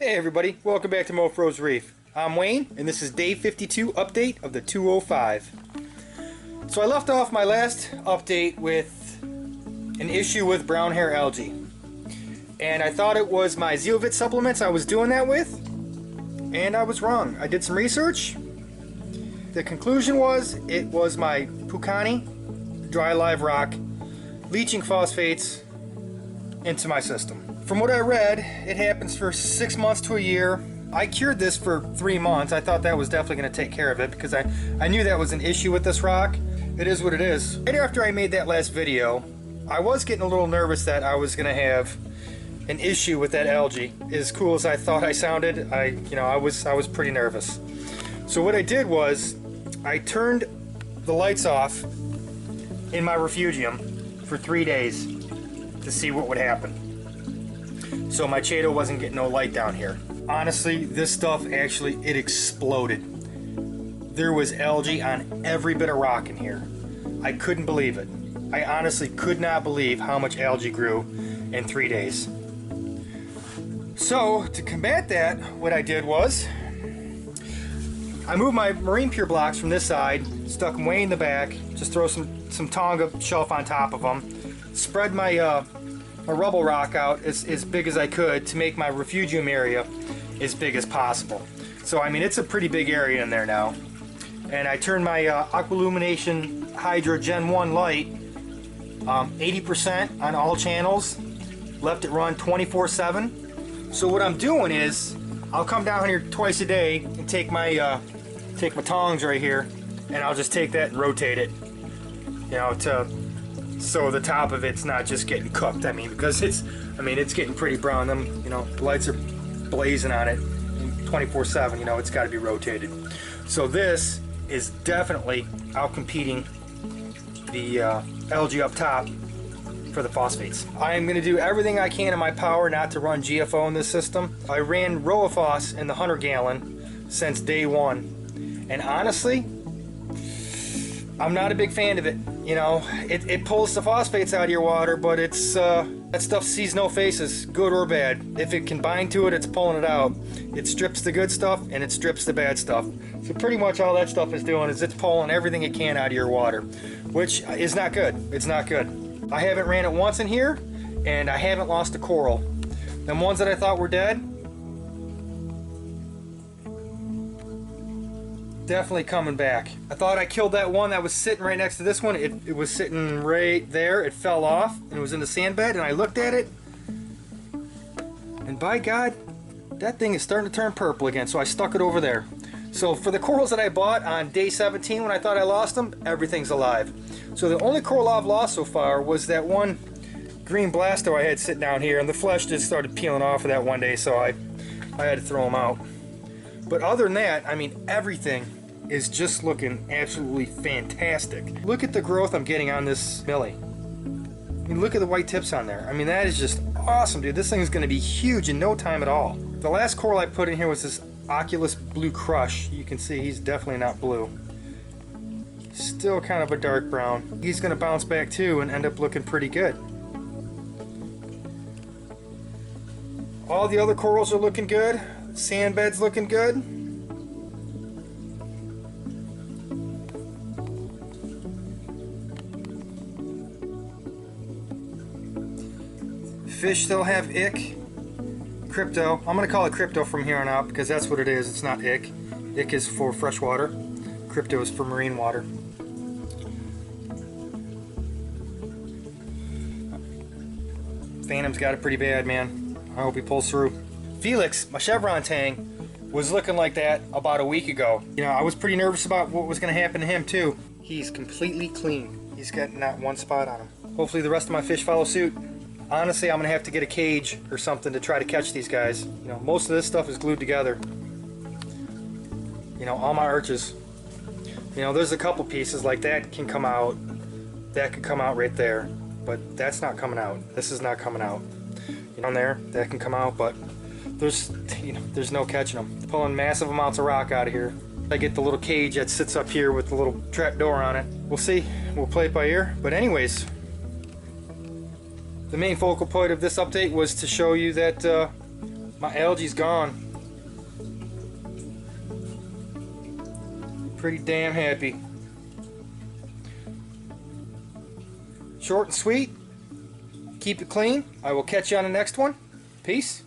Hey everybody, welcome back to Mofro's Reef. I'm Wayne, and this is Day 52 update of the 205. So I left off my last update with an issue with brown hair algae. And I thought it was my Zeovit supplements I was doing that with, and I was wrong. I did some research. The conclusion was it was my Pucani dry live rock leaching phosphates into my system. From what I read, it happens for 6 months to a year. I cured this for 3 months. I thought that was definitely going to take care of it because I knew that was an issue with this rock. It is what it is. Right after I made that last video, I was getting a little nervous that I was going to have an issue with that algae. As cool as I thought I sounded, I was pretty nervous. So what I did was I turned the lights off in my refugium for 3 days to see what would happen. So my Chaeto wasn't getting no light down here. Honestly, this stuff actually, it exploded. There was algae on every bit of rock in here. I couldn't believe it. I honestly could not believe how much algae grew in 3 days. So to combat that, what I did was I moved my marine pure blocks from this side, stuck them way in the back, just throw some Tonga shelf on top of them, spread my rubble rock out as big as I could to make my refugium area as big as possible. So I mean, it's a pretty big area in there now. And I turned my Aqualumination Hydra Gen 1 light 80% on all channels, left it run 24/7. So what I'm doing is I'll come down here twice a day and take my tongs right here, and I'll just take that and rotate it, so the top of it's not just getting cooked. I mean, because it's getting pretty brown. The lights are blazing on it 24/7. It's got to be rotated. So this is definitely outcompeting the algae up top for the phosphates. I am going to do everything I can in my power not to run GFO in this system. I ran Roaphos in the 100 gallon since day one, and honestly, I'm not a big fan of it. It pulls the phosphates out of your water, but it's that stuff sees no faces, good or bad. If it can bind to it, it's pulling it out. It strips the good stuff and it strips the bad stuff. So pretty much all that stuff is doing is it's pulling everything it can out of your water, which is not good. It's not good. I haven't ran it once in here, and I haven't lost a coral. Them ones that I thought were dead, definitely coming back. I thought I killed that one that was sitting right next to this one. It was sitting right there. It fell off and it was in the sand bed, and I looked at it, and by God, that thing is starting to turn purple again, so I stuck it over there. So for the corals that I bought on day 17 when I thought I lost them, everything's alive. So the only coral I've lost so far was that one green blasto I had sitting down here, and the flesh just started peeling off of that one day, so I had to throw them out. But other than that, I mean, everything is just looking absolutely fantastic. Look at the growth I'm getting on this millie. I mean, look at the white tips on there. I mean, that is just awesome, dude. This thing is going to be huge in no time at all. The last coral I put in here was this Oculus Blue Crush. You can see he's definitely not blue. Still kind of a dark brown. He's going to bounce back too and end up looking pretty good. All the other corals are looking good. Sand bed's looking good. Fish still have ick. Crypto. I'm going to call it crypto from here on out because that's what it is. It's not ick. Ick is for freshwater. Crypto is for marine water. Phantom's got it pretty bad, man. I hope he pulls through. Felix, my chevron tang, was looking like that about a week ago. I was pretty nervous about what was going to happen to him too. He's completely clean. He's got not one spot on him. Hopefully the rest of my fish follow suit. Honestly, I'm going to have to get a cage or something to try to catch these guys. Most of this stuff is glued together. All my arches. There's a couple pieces like that can come out. That could come out right there. But that's not coming out. This is not coming out. On there, that can come out, but there's no catching them. Pulling massive amounts of rock out of here. I get the little cage that sits up here with the little trap door on it. We'll see. We'll play it by ear. But anyways, the main focal point of this update was to show you that My algae's gone. Pretty damn happy. Short and sweet. Keep it clean. I will catch you on the next one. Peace.